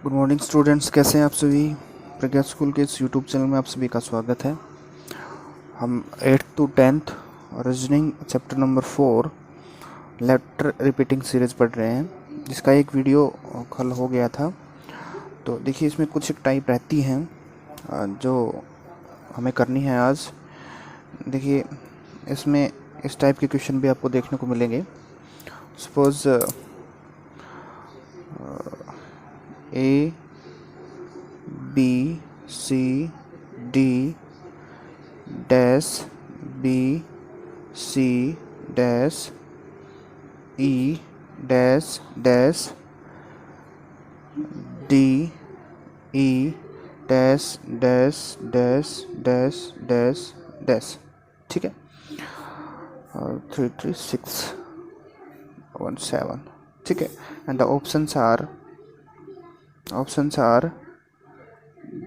Good morning students, कैसे हैं आप सभी। प्रज्ञा स्कूल के इस यूट्यूब चैनल में आप सभी का स्वागत है। हम 8th to 10th reasoning chapter number 4 letter repeating series पढ़ रहे हैं, जिसका एक वीडियो कल हो गया था। तो देखिए, इसमें कुछ एक टाइप रहती हैं जो हमें करनी है आज। देखिए, इसमें इस टाइप के क्वेश्चन भी आपको देखने को मिलेंगे। Suppose A B C D dash B C dash E dash dash D E dash dash dash dash dash dash. ठीक है, 33617। ठीक है, and the options are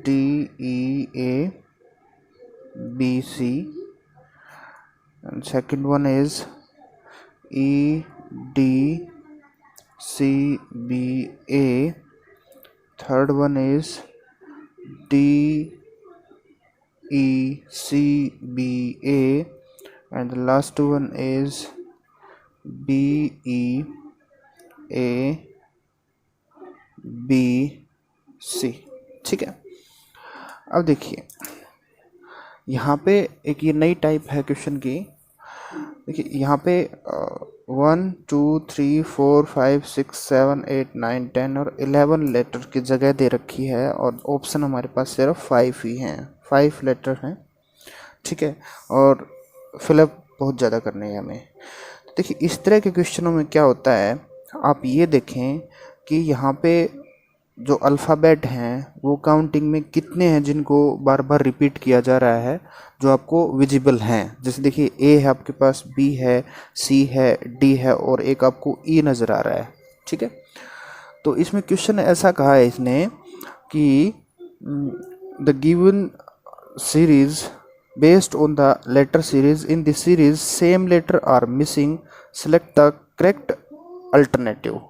D E A B C, and second one is E D C B A, third one is D E C B A, and the last one is B E A B C। ठीक है, अब देखिए यहाँ पे एक ये नई type है क्वेश्चन की। देखिए यहाँ पे 1 2 3 4 5 6 7 8 9 10 और 11 लेटर की जगह दे रखी है, और ऑप्शन हमारे पास सिर्फ 5 ही हैं, 5 लेटर हैं। ठीक है, और फिलअप बहुत ज़्यादा करने हैं हमें। तो देखिए, इस तरह के क्वेश्चनों में क्या होता है, आप ये देखें कि यहाँ पे जो अल्फ़ाबेट हैं वो काउंटिंग में कितने हैं जिनको बार बार रिपीट किया जा रहा है, जो आपको विजिबल हैं। जैसे देखिए, ए है आपके पास, बी है, सी है, डी है, और एक आपको ई नज़र आ रहा है। ठीक है, तो इसमें क्वेश्चन ऐसा कहा है इसने कि the given series based on the letter series in the series same letter are missing, select the correct alternative.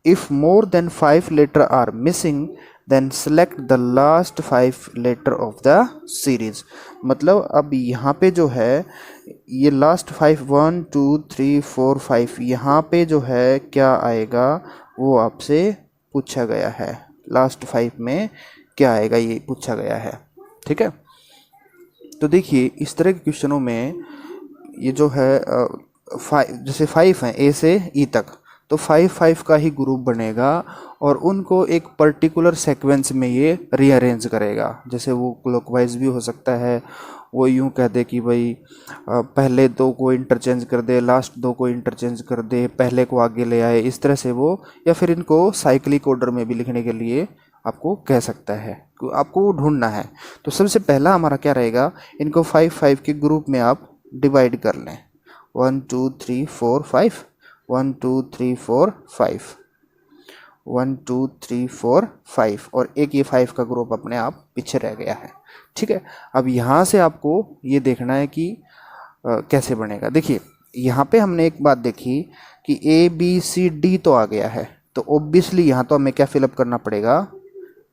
If more than 5 letter are missing, then select the last 5 letter of the series। मतलब अब यहाँ पे जो है ये last 5 1 2 3 4 5 यहाँ पे जो है क्या आएगा वो आपसे पूछा गया है। लास्ट 5 में क्या आएगा ये पूछा गया है। ठीक है, तो देखिए इस तरह के क्वेश्चनों में ये जो है जैसे 5 हैं ए से ई तक, तो 5 का ही ग्रुप बनेगा और उनको एक पर्टिकुलर सीक्वेंस में ये रीअरेंज करेगा। जैसे वो क्लॉकवाइज भी हो सकता है, वो यूं कह दे कि भाई पहले 2 को इंटरचेंज कर दे, लास्ट 2 को इंटरचेंज कर दे, पहले को आगे ले आए, इस तरह से वो, या फिर इनको साइक्लिक ऑर्डर में भी लिखने के लिए आपको कह सकता है। आपको वो ढूंढना है। तो सबसे पहला हमारा क्या रहेगा, इनको 5 के ग्रुप में आप डिवाइड कर लें। 1 2 3 4 5, 1 2 3 4 5, 1 2 3 4 5, और एक ये 5 का ग्रुप अपने आप पीछे रह गया है। ठीक है, अब यहाँ से आपको ये देखना है कि कैसे बनेगा। देखिए यहाँ पे हमने एक बात देखी कि ए बी सी डी तो आ गया है, तो ऑब्वियसली यहाँ तो हमें क्या फिलअप करना पड़ेगा,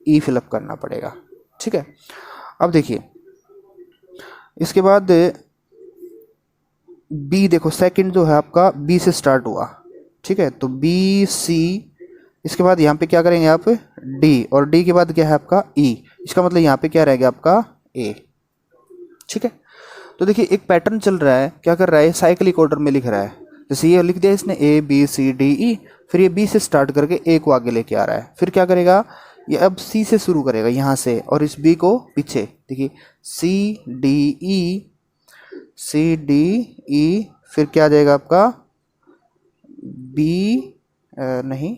ई फिलअप करना पड़ेगा। ठीक है, अब देखिए इसके बाद बी, देखो सेकंड जो है आपका बी से स्टार्ट हुआ। ठीक है, तो बी सी, इसके बाद यहाँ पे क्या करेंगे आप, डी, और डी के बाद क्या है आपका ई। इसका मतलब यहाँ पे क्या रहेगा आपका ए। ठीक है, तो देखिए एक पैटर्न चल रहा है, क्या कर रहा है, साइक्लिक ऑर्डर में लिख रहा है। जैसे ये लिख दिया इसने ए बी सी डी ई, फिर ये बी से स्टार्ट करके ए को आगे लेके आ रहा है, फिर क्या करेगा, ये अब सी से शुरू करेगा यहाँ से, और इस बी को पीछे। देखिए C D E, C D E, फिर क्या आ जाएगा आपका बी, नहीं,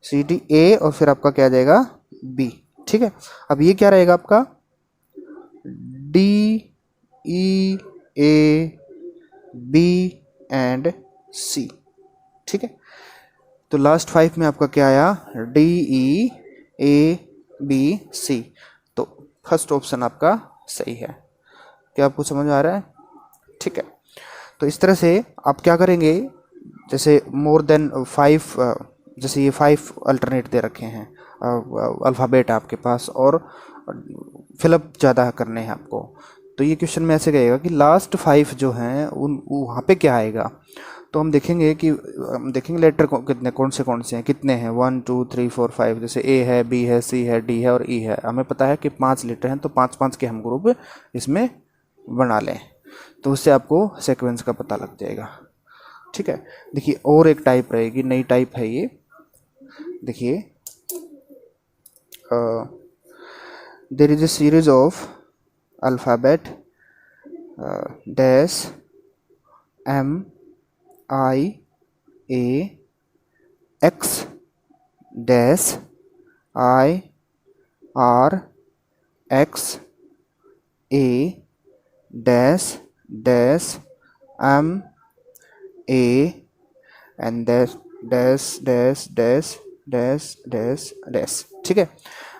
सी डी ए, और फिर आपका क्या आ जाएगा बी। ठीक है, अब ये क्या रहेगा आपका D E A B and C. ठीक है, तो लास्ट 5 में आपका क्या आया, डी ई ए बी सी। तो फर्स्ट ऑप्शन आपका सही है। क्या आपको समझ आ रहा है? ठीक है, तो इस तरह से आप क्या करेंगे, जैसे मोर देन 5 जैसे ये 5 अल्टरनेट दे रखे हैं, अल्फ़ाबेट आपके पास, और फिलअप ज़्यादा करने हैं आपको, तो ये क्वेश्चन में ऐसे कहेगा कि लास्ट 5 जो हैं उन वहाँ पे क्या आएगा। तो हम देखेंगे कि हम देखेंगे लेटर कितने कौन से हैं, कितने हैं, 1 2 3 4 5, जैसे ए है, बी है, सी है, डी है और ई है। हमें पता है कि 5 लेटर हैं, तो 5 के हम ग्रुप इसमें बना लें, तो उससे आपको सीक्वेंस का पता लग जाएगा। ठीक है, देखिए और एक टाइप रहेगी, नई टाइप है ये। देखिए there is a series of alphabet dash M I A X dash I R X A dash dash M A and dash dash dash dash dash dash dash. ठीक है,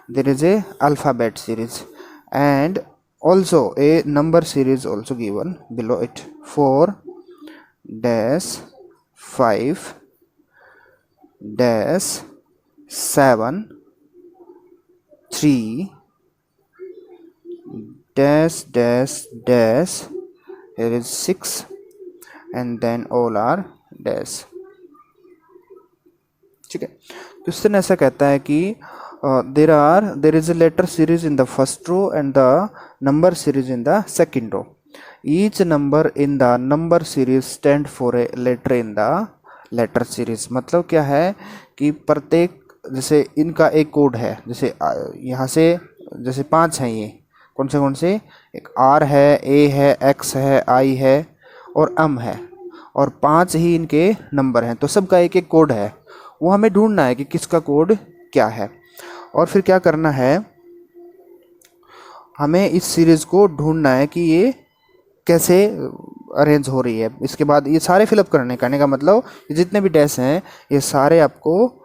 there is a alphabet series and also a number series also given below it, 4 dash 5 dash 7 3 dash dash dash, here is 6 and then all are dash। ठीक है, question ऐसा कहता है कि there is a letter series in the first row and the number series in the second row. Each number in the number series stand for a letter in the letter series। मतलब क्या है कि प्रत्येक, जैसे इनका एक code है, जैसे यहाँ से जैसे 5 हैं, ये कौन से, एक R है, A है, X है, I है और M है, और 5 ही इनके नंबर हैं, तो सबका एक एक कोड है, वो हमें ढूंढना है कि किसका कोड क्या है। और फिर क्या करना है, हमें इस सीरीज़ को ढूंढना है कि ये कैसे अरेंज हो रही है। इसके बाद ये सारे फिलअप कहने का मतलब ये जितने भी डैश हैं ये सारे आपको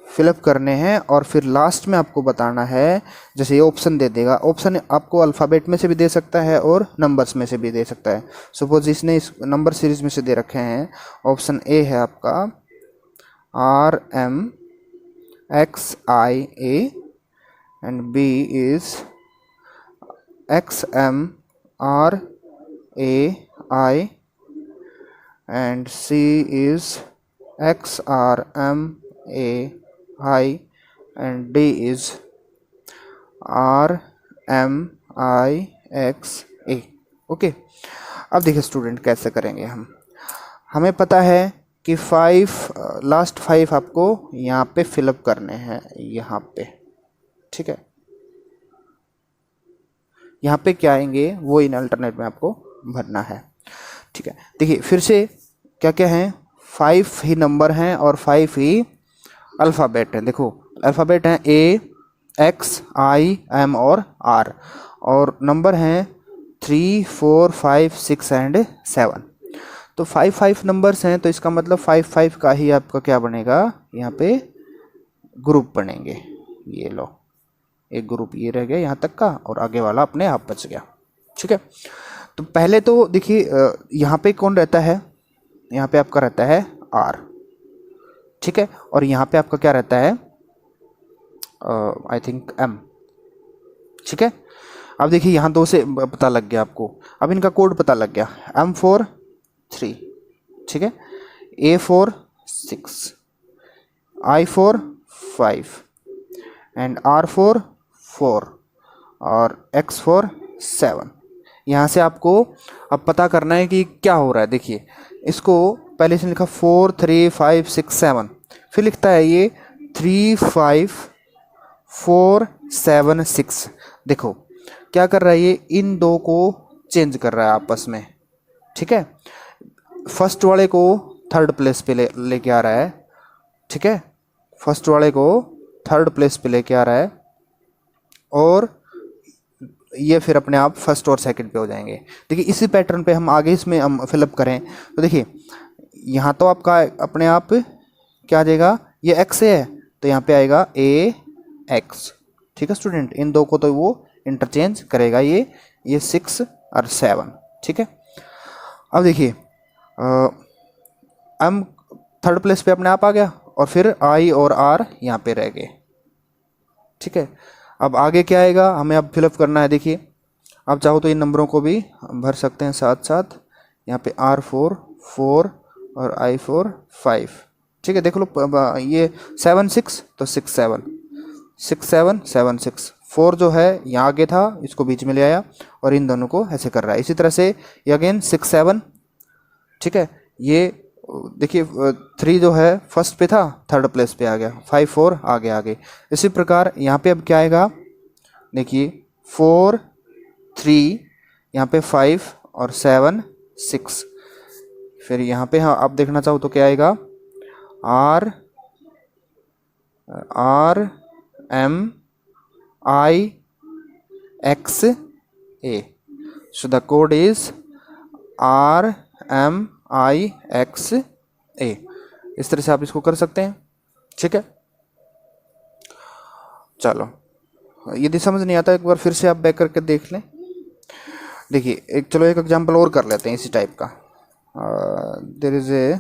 फिलअप करने हैं, और फिर लास्ट में आपको बताना है, जैसे ये ऑप्शन दे देगा, ऑप्शन आपको अल्फ़ाबेट में से भी दे सकता है और नंबर्स में से भी दे सकता है। सपोज इसने इस नंबर सीरीज़ में से दे रखे हैं, ऑप्शन ए है आपका RMXIA and B is XMRAI and C is XRMAI and D is RMIXA। Okay, अब देखिए स्टूडेंट कैसे करेंगे हम। हमें पता है कि 5 लास्ट 5 आपको यहाँ पे फिलअप करने हैं, यहाँ पे। ठीक है, यहाँ पे क्या आएंगे वो इन अल्टरनेट में आपको भरना है। ठीक है, देखिए फिर से क्या क्या हैं, 5 ही नंबर हैं और 5 ही अल्फ़ाबेट हैं। देखो अल्फ़ाबेट हैं A X I M और R, और नंबर हैं 3 4 5 6 एंड 7। तो 5 नंबर्स हैं, तो इसका मतलब 5 का ही आपका क्या बनेगा, यहाँ पे ग्रुप बनेंगे। ये लो, एक ग्रुप ये रह गया यहाँ तक का, और आगे वाला अपने आप बच गया। ठीक है, तो पहले तो देखिए यहाँ पे कौन रहता है, यहाँ पे आपका रहता है R। ठीक है, और यहाँ पे आपका क्या रहता है, आई थिंक M। ठीक है, अब देखिए यहाँ 2 से पता लग गया आपको, अब इनका कोड पता लग गया, M4 3, ठीक है, A4 6, I4 5 एंड R4 4 और X4 7। यहाँ से आपको अब पता करना है कि क्या हो रहा है। देखिए इसको पहले से लिखा 4 3 5 6 7, फिर लिखता है ये 3 5 4 7 6। देखो क्या कर रहा है, ये इन दो को चेंज कर रहा है आपस में। ठीक है, फर्स्ट वाले को थर्ड प्लेस पे लेके आ रहा है। ठीक है, फर्स्ट वाले को थर्ड प्लेस पे लेके आ रहा है, और ये फिर अपने आप फर्स्ट और सेकंड पे हो जाएंगे। देखिए इसी पैटर्न पे हम आगे इसमें हम फिलअप करें तो देखिए यहाँ तो आपका अपने आप क्या आ जाएगा, ये एक्स है तो यहाँ पे आएगा ए एक्स। ठीक है स्टूडेंट, इन दो को तो वो इंटरचेंज करेगा, ये 6 और 7। ठीक है, अब देखिए एम थर्ड प्लेस पे अपने आप आ गया, और फिर आई और आर यहाँ पे रह गए। ठीक है, अब आगे क्या आएगा हमें अब फिलअप करना है। देखिए आप चाहो तो इन नंबरों को भी भर सकते हैं साथ साथ। यहाँ पे R4 4 और I4 5। ठीक है, देख लो ये 7 6 तो 6 7 6 7 7 6 4 जो है यहाँ आगे था, इसको बीच में ले आया और इन दोनों को ऐसे कर रहा है। इसी तरह से ये अगेन 6 7। ठीक है, ये देखिए 3 जो है फर्स्ट पे था, थर्ड प्लेस पे आ गया, 5 4 आगे आगे। इसी प्रकार यहाँ पे अब क्या आएगा, देखिए 4 3, यहाँ पे 5 और 7 6। फिर यहाँ पे हाँ आप देखना चाहो तो क्या आएगा, R R M I X A। So the code is R M I X A। इस तरह से आप इसको कर सकते हैं। ठीक है, चलो यदि समझ नहीं आता एक बार फिर से आप बैक करके देख लें। देखिए एक चलो एक एग्जांपल और कर लेते हैं इसी टाइप का। There is a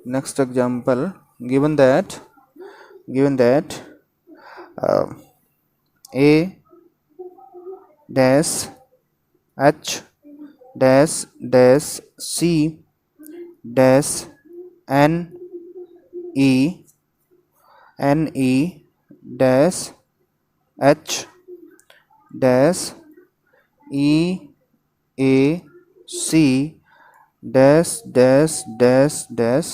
next example given that A dash H dash dash C dash N E dash H dash E A C dash dash dash dash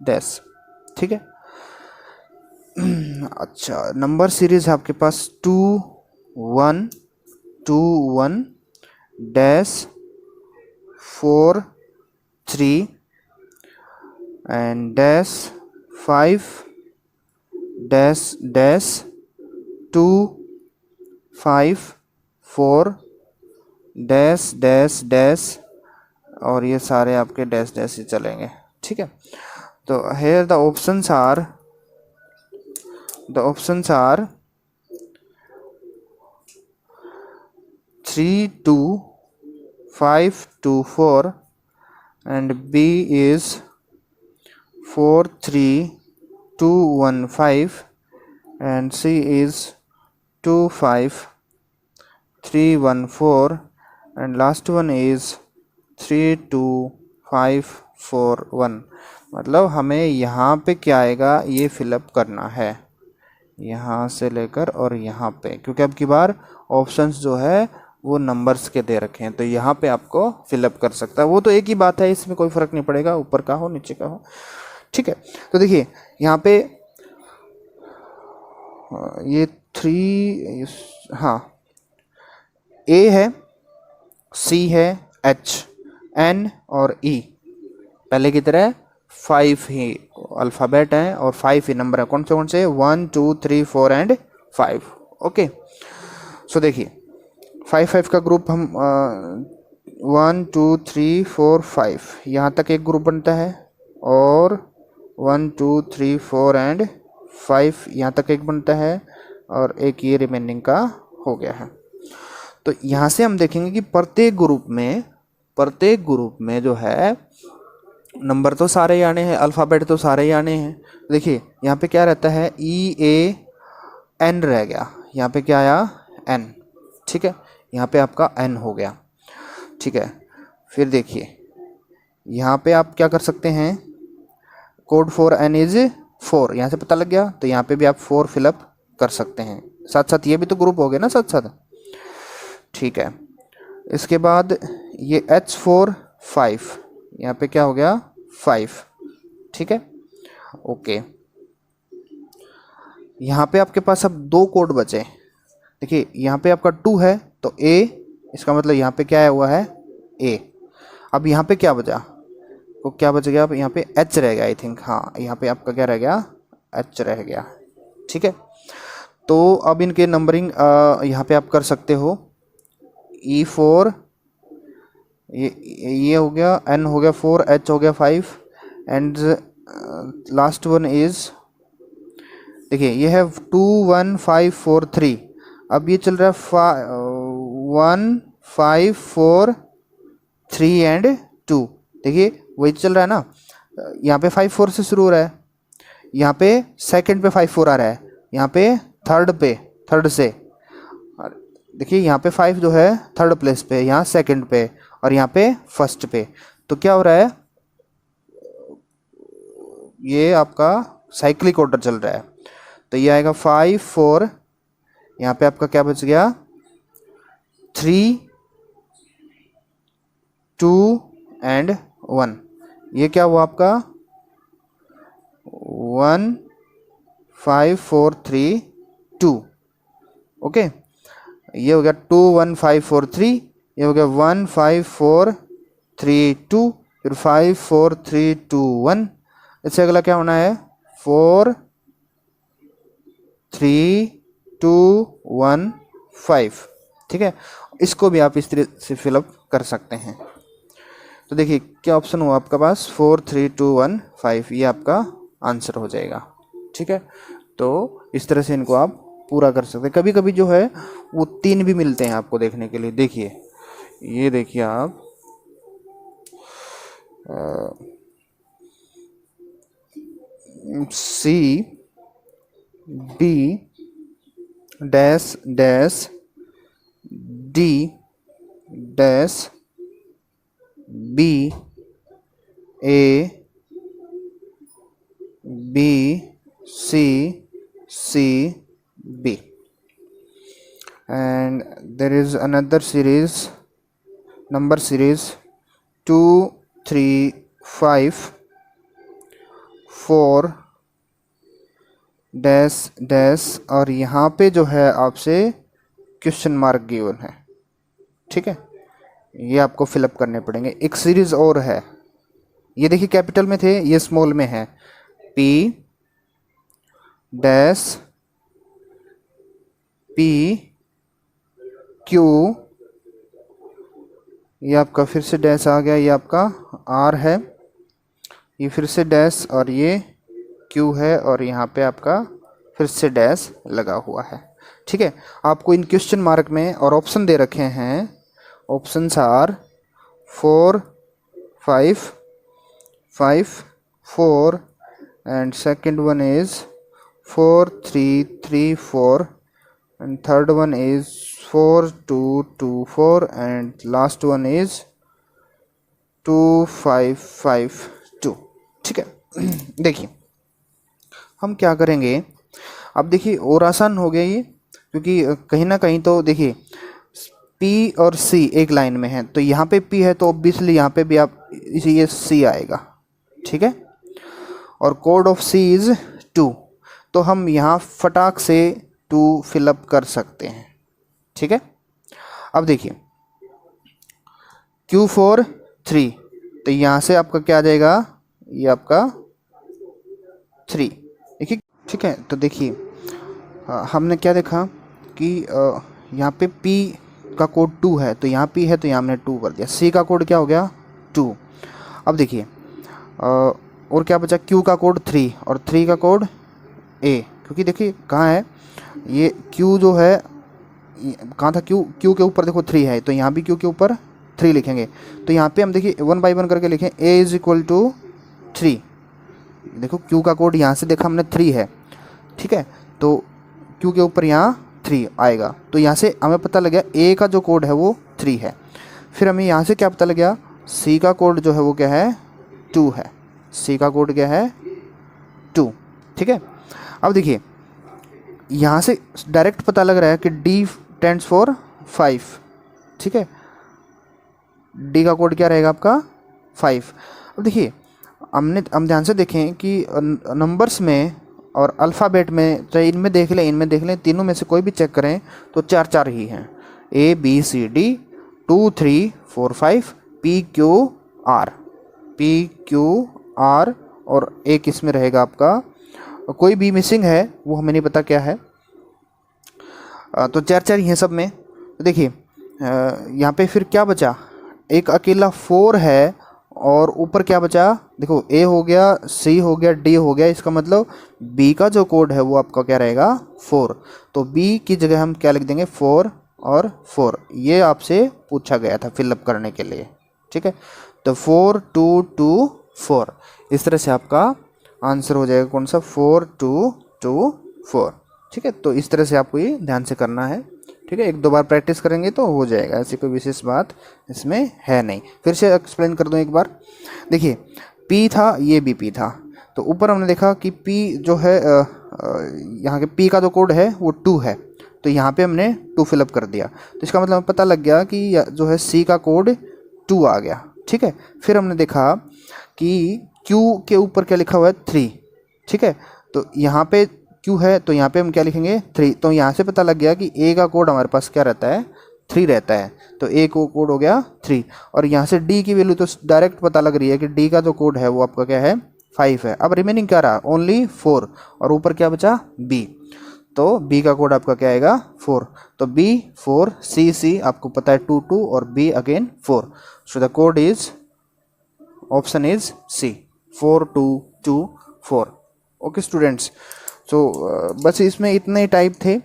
dash। ठीक है, अच्छा नंबर सीरीज है आपके पास 2 1 2 1 dash 4 3 and dash 5 dash dash 2 5 4 dash dash dash और ये सारे आपके dash dash ही चलेंगे। ठीक है, तो here the options are 3 2 5 2 4 and B is 4 3 2 1 5 and C is 2 5 3 1 4 and last one is 3 2 5 4 1। मतलब हमें यहाँ पे क्या आएगा ये फिलअप करना है, यहाँ से लेकर और यहाँ पे, क्योंकि अब की बार ऑप्शंस जो है वो नंबर्स के दे रखे हैं, तो यहाँ पे आपको फिलअप कर सकता है। वो तो एक ही बात है, इसमें कोई फ़र्क नहीं पड़ेगा ऊपर का हो नीचे का हो। ठीक है, तो देखिए यहाँ पे ये 3 हाँ A है, C है, H N और E पहले की तरह 5 ही अल्फ़ाबेट हैं और 5 ही नंबर है। कौन से 1 2 3 4 एंड 5। ओके, सो देखिए 5 5 का ग्रुप हम 1 2 3 4 5 यहाँ तक एक ग्रुप बनता है और 1 2 3 4 एंड 5 यहाँ तक एक बनता है और एक ये रिमेनिंग का हो गया है। तो यहाँ से हम देखेंगे कि प्रत्येक ग्रुप में जो है नंबर तो सारे ही आने हैं, अल्फ़ाबेट तो सारे ही आने हैं। देखिए यहाँ पे क्या रहता है EAN रह गया, यहाँ पे क्या आया N। ठीक है, यहाँ पे आपका N हो गया। ठीक है, फिर देखिए यहाँ पे आप क्या कर सकते हैं, कोड फॉर N इज 4, यहाँ से पता लग गया, तो यहाँ पे भी आप 4 फिलअप कर सकते हैं। साथ साथ ये भी तो ग्रुप हो गया ना साथ साथ। ठीक है, इसके बाद ये H4 5 यहाँ पे क्या हो गया 5। ठीक है, ओके, यहाँ पे आपके पास अब 2 कोड बचे। देखिए यहाँ पे आपका 2 है तो A, इसका मतलब यहाँ पे क्या हुआ है A। अब यहाँ पे क्या बचा, तो क्या बच गया, अब यहाँ पे H रह गया आई थिंक। हाँ यहाँ पे आपका क्या रह गया, H रह गया। ठीक है, तो अब इनके नंबरिंग यहाँ पे आप कर सकते हो। E4 ये हो गया, N हो गया 4, H हो गया 5 एंड लास्ट वन इज देखिए ये है 2 1 5 4 3। अब ये चल रहा है 1 5 4 3 एंड 2। देखिए वही चल रहा है ना, यहाँ पे 5 4 से शुरू हो रहा है, यहाँ पे सेकंड पे 5 4 आ रहा है, यहाँ पे थर्ड से, और देखिए यहाँ पे 5 जो है थर्ड प्लेस पे, यहाँ सेकंड पे, और यहाँ पे फर्स्ट पे। तो क्या हो रहा है, ये आपका साइक्लिक ऑर्डर चल रहा है। तो ये आएगा 5 4, यहाँ पे आपका क्या बच गया 3 2 एंड 1। ये क्या हुआ आपका 1 5 4 3 2। ओके, ये हो गया 2 1 5 4 3, ये हो गया 1 5 4 3 2, फिर 5 4 3 2 1। इससे अगला क्या होना है 4 3 2 1 5। ठीक है, इसको भी आप इस तरह से फिलअप कर सकते हैं। तो देखिए क्या ऑप्शन हुआ आपका पास 4 3 2 1 5, ये आपका आंसर हो जाएगा। ठीक है, तो इस तरह से इनको आप पूरा कर सकते हैं। कभी कभी जो है वो 3 भी मिलते हैं आपको देखने के लिए। देखिए, ये देखिए आप C B dash dash D dash B A B C C B, and there is another series, number series 2 3 5 4 dash dash, और यहाँ पे जो है आपसे क्वेश्चन मार्क गिवन है। ठीक है, ये आपको फिलअप करने पड़ेंगे। एक सीरीज और है, ये देखिए कैपिटल में थे, ये स्मॉल में है, P डैश P Q, ये आपका फिर से डैश आ गया, ये आपका R है, ये फिर से डैश, और ये Q है, और यहाँ पे आपका फिर से डैश लगा हुआ है। ठीक है, आपको इन क्वेश्चन मार्क में और ऑप्शन दे रखे हैं। Options are 4 5 5 4, and second one is 4 3 3 4, and third one is 4 2 2 4, and last one is 2 5 5 2। ठीक है, देखिए हम क्या करेंगे, अब देखिए और आसान हो गया ये, क्योंकि कहीं ना कहीं तो देखिए P और C एक लाइन में है, तो यहाँ पे P है तो ऑब्वियसली यहाँ पे भी आप इसी ये C आएगा। ठीक है, और कोड ऑफ C इज़ 2, तो हम यहाँ फटाक से 2 फिलअप कर सकते हैं। ठीक है, अब देखिए Q4 3, तो यहाँ से आपका क्या आ जाएगा, ये आपका 3। देखिए, ठीक है, तो देखिए हमने क्या देखा कि यहाँ पे P का कोड 2 है, तो यहाँ P है तो यहाँ हमने 2 कर दिया। C का कोड क्या हो गया 2। अब देखिए और क्या बचा, Q का कोड 3 और 3 का कोड A, क्योंकि देखिए कहाँ है ये Q जो है, कहाँ था Q के ऊपर देखो 3 है, तो यहाँ भी Q के ऊपर 3 लिखेंगे। तो यहाँ पे हम देखिए 1 बाई 1 करके लिखें, A इज इक्वल टू 3। देखो Q का कोड यहाँ से देखा हमने 3 है। ठीक है, तो Q के ऊपर यहाँ 3 आएगा, तो यहाँ से हमें पता लग गया A का जो कोड है वो 3 है। फिर हमें यहाँ से क्या पता लग गया, C का कोड जो है वो क्या है 2 है। C का कोड क्या है 2। ठीक है, अब देखिए यहाँ से डायरेक्ट पता लग रहा है कि D स्टैंड्स फॉर 5। ठीक है, D का कोड क्या रहेगा आपका 5। अब देखिए हम ध्यान से देखें कि नंबर्स में और अल्फ़ाबेट में, चाहे इनमें देख लें तीनों में से कोई भी चेक करें तो 4 4 ही हैं, A B C D 2 3 4 5 P Q R, और एक इसमें रहेगा आपका कोई भी मिसिंग है वो हमें नहीं पता क्या है। तो 4 4 ही हैं सब में। तो देखिए यहाँ पे फिर क्या बचा, एक अकेला 4 है, और ऊपर क्या बचा, देखो A हो गया, C हो गया, D हो गया, इसका मतलब B का जो कोड है वो आपका क्या रहेगा 4। तो B की जगह हम क्या लिख देंगे 4 और 4। ये आपसे पूछा गया था फिलअप करने के लिए। ठीक है, तो 4 2 2 4, इस तरह से आपका आंसर हो जाएगा कौन सा, 4224। ठीक है, तो इस तरह से आपको ये ध्यान से करना है। ठीक है, एक दो बार प्रैक्टिस करेंगे तो हो जाएगा, ऐसी कोई विशेष बात इसमें है नहीं। फिर से एक्सप्लेन कर दूं एक बार। देखिए P था, ये भी P था, तो ऊपर हमने देखा कि P जो है यहाँ के P का जो कोड है वो 2 है, तो यहाँ पे हमने 2 फिलअप कर दिया, तो इसका मतलब पता लग गया कि जो है C का कोड 2 आ गया। ठीक है, फिर हमने देखा कि Q के ऊपर क्या लिखा हुआ है, 3। ठीक है, तो यहाँ पे Q है, तो यहाँ पे हम क्या लिखेंगे, 3। तो यहाँ से पता लग गया कि A का कोड हमारे पास क्या रहता है, 3 रहता है, तो A को कोड हो गया 3। और यहाँ से D की वैल्यू तो डायरेक्ट पता लग रही है कि D का जो कोड है वो आपका क्या है, 5 है। अब रिमेनिंग क्या रहा, ओनली 4, और ऊपर क्या बचा, B, तो B का कोड आपका क्या आएगा, 4। तो B 4, C आपको पता है 2 2, और B again 4। So the code is, option is C, 4224। Okay students, so बस इसमें इतने टाइप थे,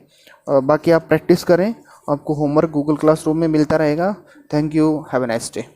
बाकी आप प्रैक्टिस करें, आपको होमवर्क गूगल क्लासरूम में मिलता रहेगा। Thank you, have a nice day.